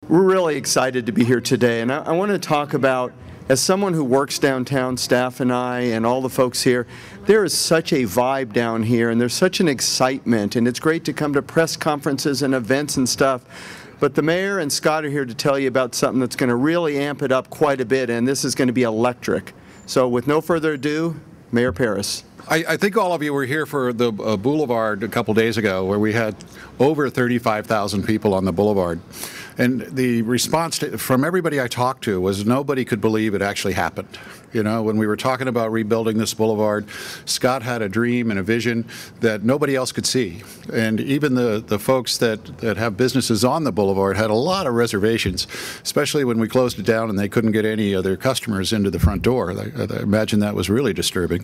We're really excited to be here today, and I want to talk about, as someone who works downtown, staff and I and all the folks here, there is such a vibe down here and there's such an excitement, and it's great to come to press conferences and events and stuff. But the mayor and Scott are here to tell you about something that's going to really amp it up quite a bit, and this is going to be electric. So with no further ado, Mayor Paris. I think all of you were here for the Boulevard a couple days ago, where we had over 35,000 people on the Boulevard. And the response from everybody I talked to was nobody could believe it actually happened. You know, when we were talking about rebuilding this boulevard, Scott had a dream and a vision that nobody else could see. And even the folks that have businesses on the boulevard had a lot of reservations, especially when we closed it down and they couldn't get any of their customers into the front door. I imagine that was really disturbing.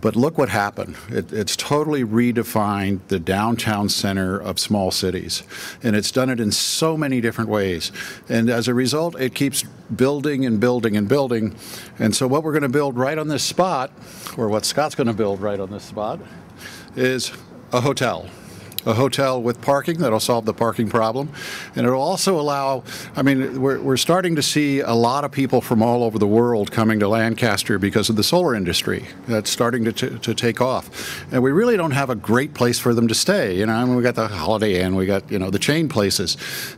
But look what happened. It's totally redefined the downtown center of small cities. And it's done it in so many different ways. And as a result, it keeps building and building and building. And so what we're going to build right on this spot, or what Scott's going to build right on this spot, is a hotel. A hotel with parking that'll solve the parking problem, and it'll also allow, I mean, we're starting to see a lot of people from all over the world coming to Lancaster because of the solar industry that's starting to take off, and we really don't have a great place for them to stay. You know, I mean, we got the Holiday Inn, we got, you know, the chain places.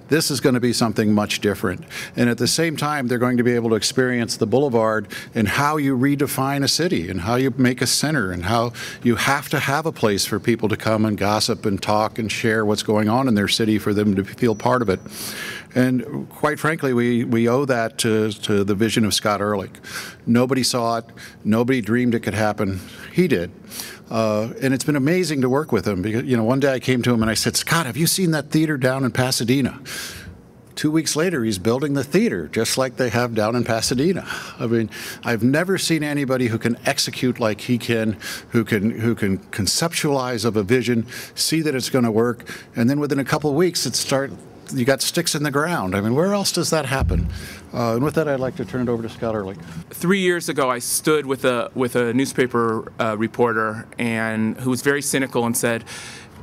This is going to be something much different, and at the same time, they're going to be able to experience the boulevard and how you redefine a city and how you make a center and how you have to have a place for people to come and gossip and talk and share what's going on in their city for them to feel part of it. And quite frankly, we owe that to the vision of Scott Ehrlich. Nobody saw it. Nobody dreamed it could happen. He did. And it's been amazing to work with him because, you know, one day I came to him and I said, Scott, have you seen that theater down in Pasadena? 2 weeks later, he's building the theater, just like they have down in Pasadena. I mean, I've never seen anybody who can execute like he can, who can conceptualize of a vision, see that it's going to work, and then within a couple of weeks, you got sticks in the ground. I mean, where else does that happen? And with that, I'd like to turn it over to Scott Ehrlich. 3 years ago, I stood with a newspaper reporter who was very cynical and said,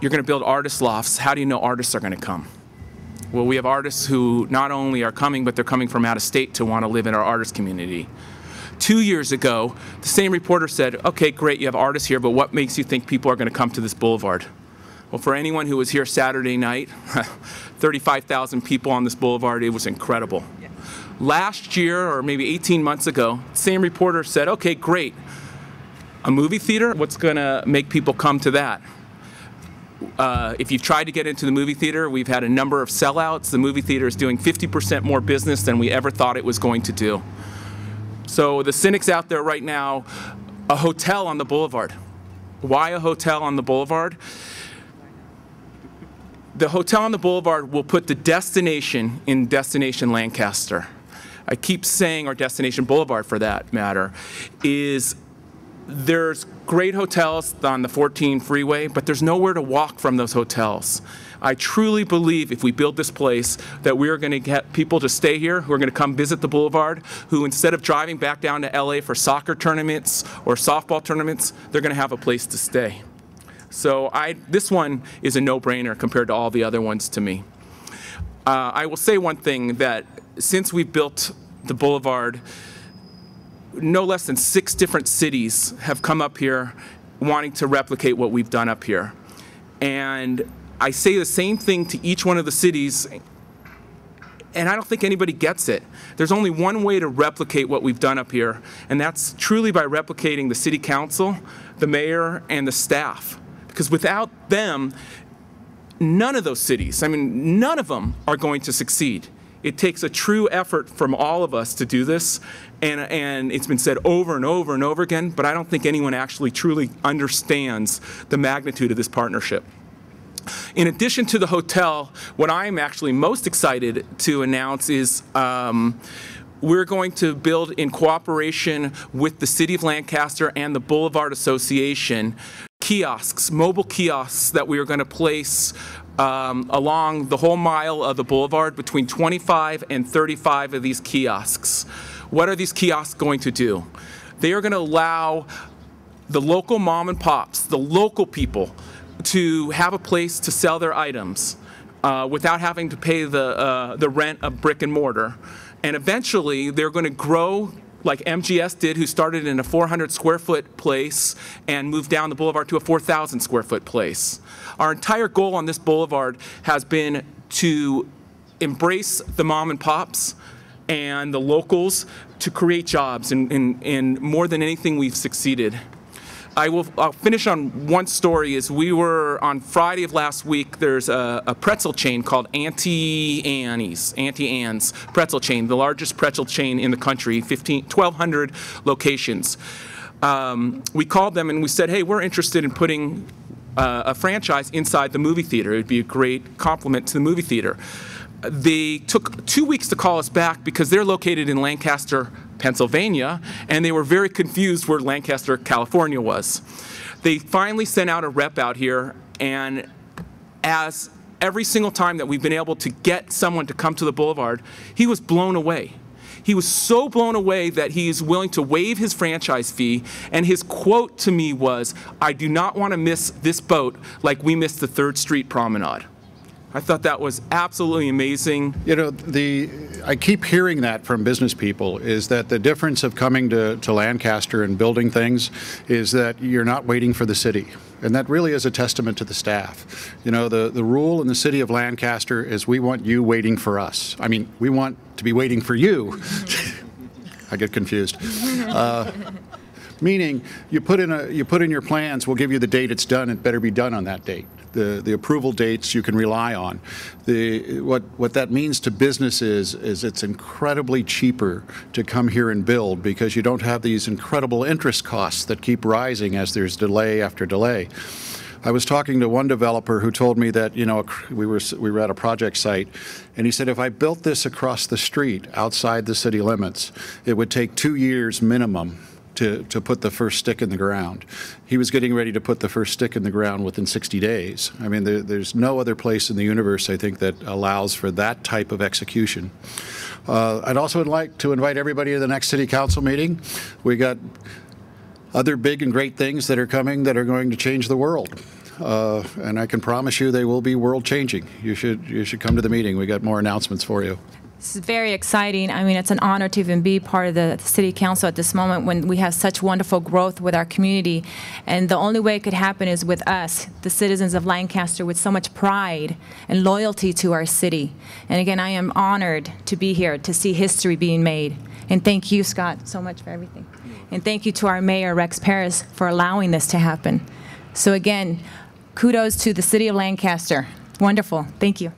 "You're going to build artist lofts. How do you know artists are going to come?" Well, we have artists who not only are coming, but they're coming from out of state to want to live in our artist community. 2 years ago, the same reporter said, okay, great, you have artists here, but what makes you think people are going to come to this boulevard? Well, for anyone who was here Saturday night, 35,000 people on this boulevard, it was incredible. Yeah. Last year, or maybe 18 months ago, the same reporter said, okay, great, a movie theater, what's going to make people come to that? If you've tried to get into the movie theater, we've had a number of sellouts. The movie theater is doing 50% more business than we ever thought it was going to do. So the cynics out there right now, a hotel on the boulevard. Why a hotel on the boulevard? The hotel on the boulevard will put the destination in Destination Lancaster. I keep saying, or Destination Boulevard for that matter, there's great hotels on the 14 freeway, but there's nowhere to walk from those hotels. I truly believe if we build this place that we are going to get people to stay here who are going to come visit the boulevard, who instead of driving back down to LA for soccer tournaments or softball tournaments, they're going to have a place to stay. So this one is a no-brainer compared to all the other ones to me. I will say one thing, that since we built the boulevard, no less than 6 different cities have come up here wanting to replicate what we've done up here. And I say the same thing to each one of the cities, and I don't think anybody gets it. There's only one way to replicate what we've done up here, and that's truly by replicating the city council, the mayor, and the staff. Because without them, none of those cities, I mean, none of them are going to succeed. It takes a true effort from all of us to do this, and it's been said over and over and over again, but I don't think anyone actually truly understands the magnitude of this partnership. In addition to the hotel, what I'm actually most excited to announce is we're going to build, in cooperation with the City of Lancaster and the Boulevard Association, kiosks, mobile kiosks that we are going to place along the whole mile of the boulevard, between 25 and 35 of these kiosks. What are these kiosks going to do? They are going to allow the local mom and pops, the local people, to have a place to sell their items. without having to pay the rent of brick and mortar. And eventually, they're going to grow like MGS did, who started in a 400 square foot place and moved down the boulevard to a 4,000 square foot place. Our entire goal on this boulevard has been to embrace the mom and pops and the locals to create jobs, and more than anything, we've succeeded. I'll finish on one story. Is we were on Friday of last week, there's a pretzel chain called Auntie Anne's pretzel chain, the largest pretzel chain in the country, 1,200 locations. We called them and we said, hey, we're interested in putting a franchise inside the movie theater. It would be a great complement to the movie theater. They took 2 weeks to call us back because they're located in Lancaster, Pennsylvania, and they were very confused where Lancaster, California was. They finally sent out a rep out here, and as every single time that we've been able to get someone to come to the boulevard, he was blown away. He was so blown away that he is willing to waive his franchise fee, and his quote to me was, "I do not want to miss this boat like we missed the 3rd Street Promenade." I thought that was absolutely amazing. You know, I keep hearing that from business people, is that the difference of coming to Lancaster and building things is that you're not waiting for the city. And that really is a testament to the staff. You know, the rule in the city of Lancaster is we want you waiting for us. I mean, we want to be waiting for you. I get confused. Meaning, you put in your plans, we'll give you the date it's done, it better be done on that date. The approval dates you can rely on. What that means to businesses is it's incredibly cheaper to come here and build because you don't have these incredible interest costs that keep rising as there's delay after delay. I was talking to one developer who told me that, you know, we were at a project site, and he said if I built this across the street outside the city limits, it would take 2 years minimum to put the first stick in the ground. He was getting ready to put the first stick in the ground within 60 days. I mean, there's no other place in the universe, I think, that allows for that type of execution. I'd also like to invite everybody to the next City Council meeting. We got other big and great things that are coming that are going to change the world. And I can promise you they will be world-changing. You should come to the meeting. We got more announcements for you. This is very exciting. I mean, it's an honor to even be part of the City Council at this moment when we have such wonderful growth with our community. And the only way it could happen is with us, the citizens of Lancaster, with so much pride and loyalty to our city. And again, I am honored to be here to see history being made. And thank you, Scott, so much for everything. And thank you to our Mayor, Rex Paris, for allowing this to happen. So again, kudos to the City of Lancaster. Wonderful. Thank you.